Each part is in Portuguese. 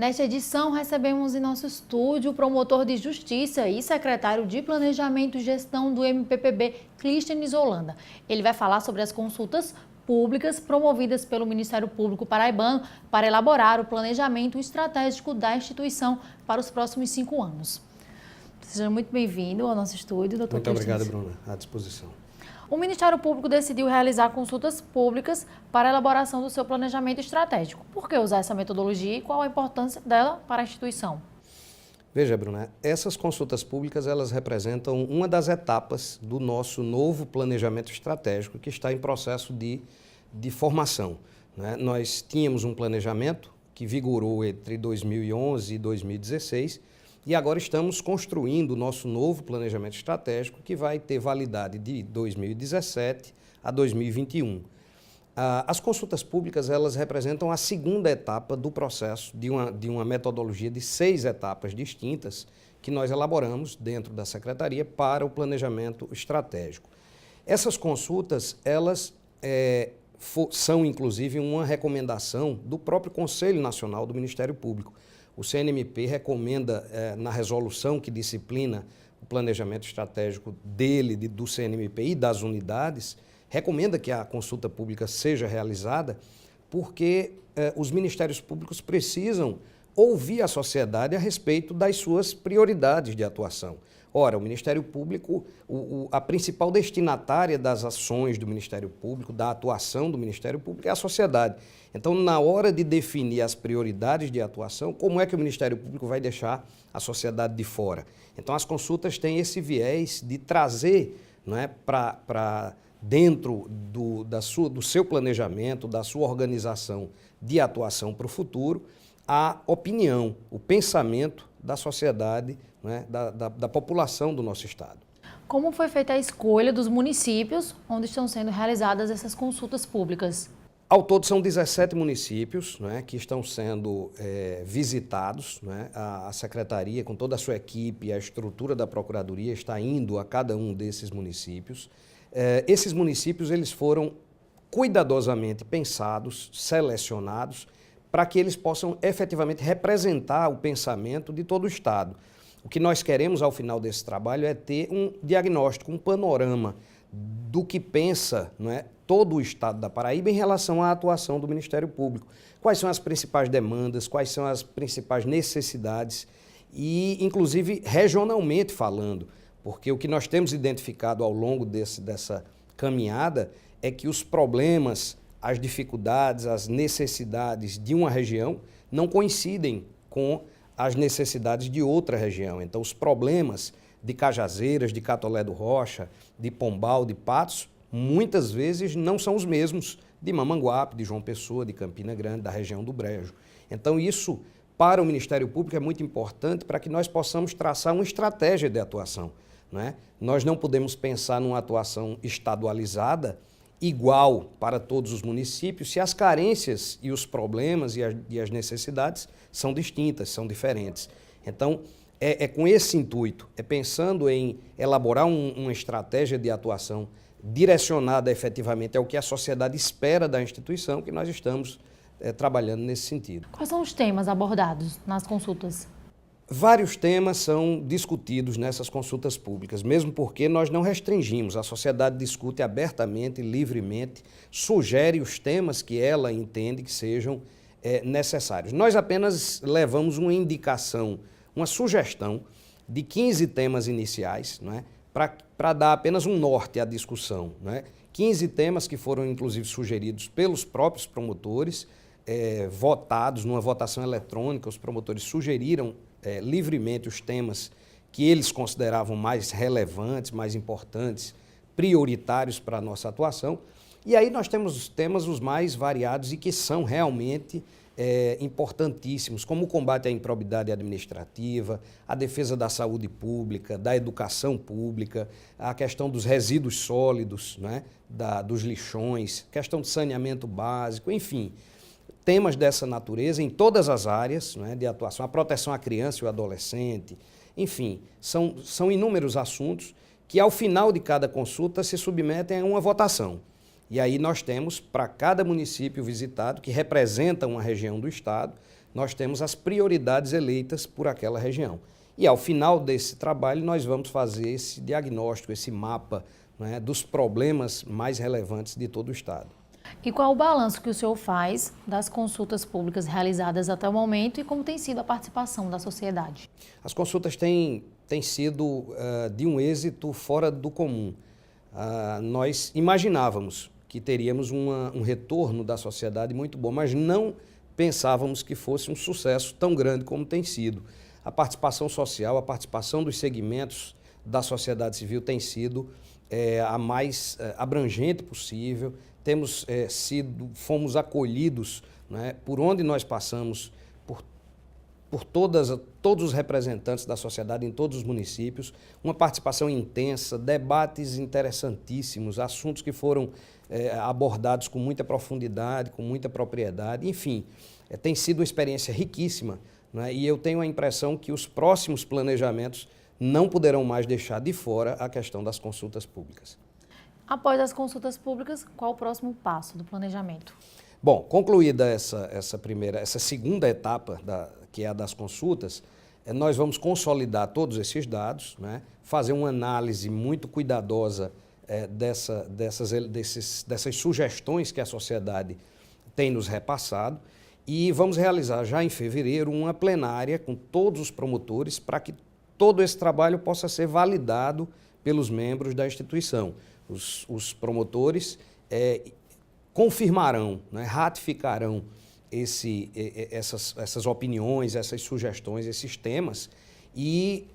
Nesta edição, recebemos em nosso estúdio o promotor de Justiça e secretário de Planejamento e Gestão do MPPB, Clístenes Holanda. Ele vai falar sobre as consultas públicas promovidas pelo Ministério Público Paraibano para elaborar o planejamento estratégico da instituição para os próximos 5 anos. Seja muito bem-vindo ao nosso estúdio, doutor Clístenes. Muito obrigado, Bruna. À disposição. O Ministério Público decidiu realizar consultas públicas para a elaboração do seu planejamento estratégico. Por que usar essa metodologia e qual a importância dela para a instituição? Veja, Bruna, essas consultas públicas, elas representam uma das etapas do nosso novo planejamento estratégico que está em processo de formação, né? Nós tínhamos um planejamento que vigorou entre 2011 e 2016 e agora estamos construindo o nosso novo planejamento estratégico que vai ter validade de 2017 a 2021. As consultas públicas, elas representam a segunda etapa do processo de uma metodologia de 6 etapas distintas que nós elaboramos dentro da Secretaria para o planejamento estratégico. Essas consultas, elas são inclusive uma recomendação do próprio Conselho Nacional do Ministério Público. O CNMP recomenda, na resolução que disciplina o planejamento estratégico do CNMP e das unidades, recomenda que a consulta pública seja realizada porque os ministérios públicos precisam ouvir a sociedade a respeito das suas prioridades de atuação. Ora, o Ministério Público, a principal destinatária das ações do Ministério Público, da atuação do Ministério Público é a sociedade. Então, na hora de definir as prioridades de atuação, como é que o Ministério Público vai deixar a sociedade de fora? Então, as consultas têm esse viés de trazer, não é, para dentro do seu planejamento, da sua organização de atuação para o futuro, a opinião, o pensamento da sociedade, né, da população do nosso estado. Como foi feita a escolha dos municípios onde estão sendo realizadas essas consultas públicas? Ao todo são 17 municípios, né, que estão sendo visitados, né? A Secretaria, com toda a sua equipe, a estrutura da Procuradoria está indo a cada um desses municípios. Esses municípios, eles foram cuidadosamente pensados, selecionados, para que eles possam efetivamente representar o pensamento de todo o estado. O que nós queremos ao final desse trabalho é ter um diagnóstico, um panorama do que pensa, não é, todo o estado da Paraíba em relação à atuação do Ministério Público. Quais são as principais demandas, quais são as principais necessidades e, inclusive, regionalmente falando, porque o que nós temos identificado ao longo dessa caminhada é que os problemas, as dificuldades, as necessidades de uma região não coincidem com as necessidades de outra região. Então, os problemas de Cajazeiras, de Catolé do Rocha, de Pombal, de Patos, muitas vezes não são os mesmos de Mamanguape, de João Pessoa, de Campina Grande, da região do Brejo. Então, isso, para o Ministério Público, é muito importante para que nós possamos traçar uma estratégia de atuação, não é? Nós não podemos pensar numa atuação estadualizada igual para todos os municípios se as carências e os problemas e as necessidades são distintas, são diferentes. Então, é com esse intuito, é pensando em elaborar uma estratégia de atuação direcionada efetivamente ao que a sociedade espera da instituição que nós estamos trabalhando nesse sentido. Quais são os temas abordados nas consultas? Vários temas são discutidos nessas consultas públicas, mesmo porque nós não restringimos. A sociedade discute abertamente, livremente, sugere os temas que ela entende que sejam necessários. Nós apenas levamos uma indicação, uma sugestão de 15 temas iniciais, não é? Para dar apenas um norte à discussão, não é? 15 temas que foram, inclusive, sugeridos pelos próprios promotores, votados numa votação eletrônica. Os promotores sugeriram livremente os temas que eles consideravam mais relevantes, mais importantes, prioritários para a nossa atuação. E aí nós temos os temas os mais variados e que são realmente importantíssimos, como o combate à improbidade administrativa, a defesa da saúde pública, da educação pública, a questão dos resíduos sólidos, né, dos lixões, questão de saneamento básico, enfim, temas dessa natureza em todas as áreas, né, de atuação, a proteção à criança e ao adolescente, enfim, são inúmeros assuntos que ao final de cada consulta se submetem a uma votação. E aí nós temos, para cada município visitado, que representa uma região do estado, nós temos as prioridades eleitas por aquela região. E ao final desse trabalho nós vamos fazer esse diagnóstico, esse mapa, né, dos problemas mais relevantes de todo o Estado. E qual o balanço que o senhor faz das consultas públicas realizadas até o momento e como tem sido a participação da sociedade? As consultas têm sido de um êxito fora do comum. Nós imaginávamos que teríamos um retorno da sociedade muito bom, mas não pensávamos que fosse um sucesso tão grande como tem sido. A participação social, a participação dos segmentos da sociedade civil tem sido a mais abrangente possível. Fomos acolhidos, né, por onde nós passamos, por todos os representantes da sociedade em todos os municípios, uma participação intensa, debates interessantíssimos, assuntos que foram abordados com muita profundidade, com muita propriedade, enfim, tem sido uma experiência riquíssima, né, e eu tenho a impressão que os próximos planejamentos não poderão mais deixar de fora a questão das consultas públicas. Após as consultas públicas, qual o próximo passo do planejamento? Bom, concluída essa segunda etapa, que é a das consultas, nós vamos consolidar todos esses dados, né, fazer uma análise muito cuidadosa dessas sugestões que a sociedade tem nos repassado e vamos realizar já em fevereiro uma plenária com todos os promotores para que todo esse trabalho possa ser validado pelos membros da instituição. Os promotores confirmarão, né, ratificarão essas opiniões, essas sugestões, esses temas e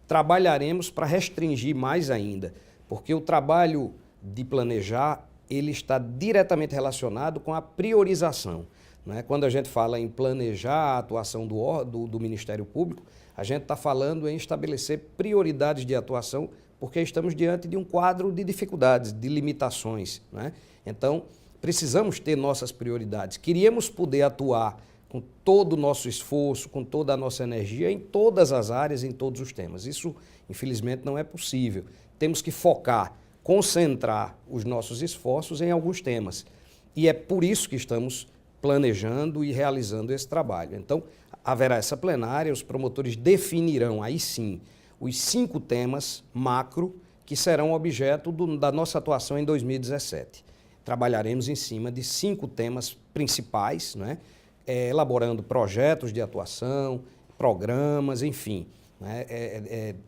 trabalharemos para restringir mais ainda, porque o trabalho de planejar ele está diretamente relacionado com a priorização, né? Quando a gente fala em planejar a atuação do Ministério Público, a gente está falando em estabelecer prioridades de atuação porque estamos diante de um quadro de dificuldades, de limitações, né? Então, precisamos ter nossas prioridades. Queríamos poder atuar com todo o nosso esforço, com toda a nossa energia em todas as áreas, em todos os temas. Isso, infelizmente, não é possível. Temos que focar, concentrar os nossos esforços em alguns temas. E é por isso que estamos planejando e realizando esse trabalho. Então, haverá essa plenária, os promotores definirão, aí sim, os 5 temas macro que serão objeto da nossa atuação em 2017. Trabalharemos em cima de 5 temas principais, né? Elaborando projetos de atuação, programas, enfim, né?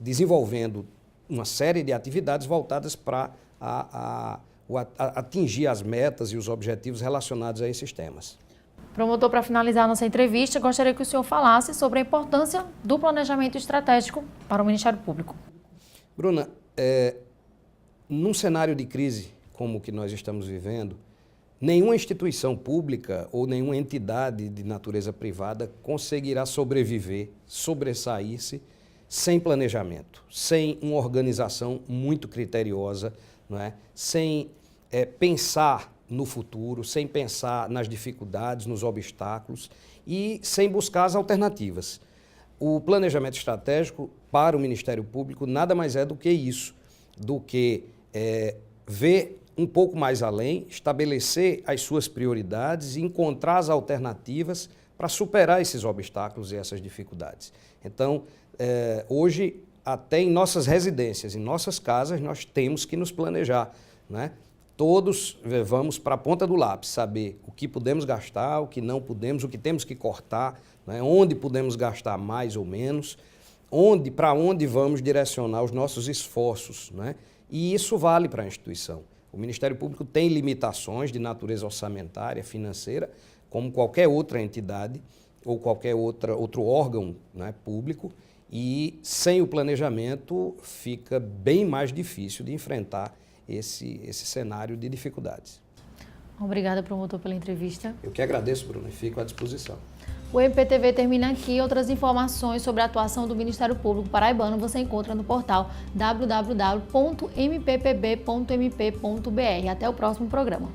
Desenvolvendo uma série de atividades voltadas para atingir as metas e os objetivos relacionados a esses temas. Promotor, para finalizar a nossa entrevista, gostaria que o senhor falasse sobre a importância do planejamento estratégico para o Ministério Público. Bruna, num cenário de crise como o que nós estamos vivendo, nenhuma instituição pública ou nenhuma entidade de natureza privada conseguirá sobreviver, sobressair-se sem planejamento, sem uma organização muito criteriosa, não é? Sem pensar no futuro, sem pensar nas dificuldades, nos obstáculos e sem buscar as alternativas. O planejamento estratégico para o Ministério Público nada mais é do que isso, do que ver um pouco mais além, estabelecer as suas prioridades e encontrar as alternativas para superar esses obstáculos e essas dificuldades. Então, hoje, até em nossas residências, em nossas casas, nós temos que nos planejar, né? Todos vamos para a ponta do lápis, saber o que podemos gastar, o que não podemos, o que temos que cortar, né? Onde podemos gastar mais ou menos, para onde vamos direcionar os nossos esforços, né? E isso vale para a instituição. O Ministério Público tem limitações de natureza orçamentária, financeira, como qualquer outra entidade ou qualquer outro órgão, né, público, e sem o planejamento fica bem mais difícil de enfrentar esse cenário de dificuldades. Obrigada, promotor, pela entrevista. Eu que agradeço, Bruno, e fico à disposição. O MPTV termina aqui. Outras informações sobre a atuação do Ministério Público paraibano você encontra no portal www.mppb.mp.br. Até o próximo programa.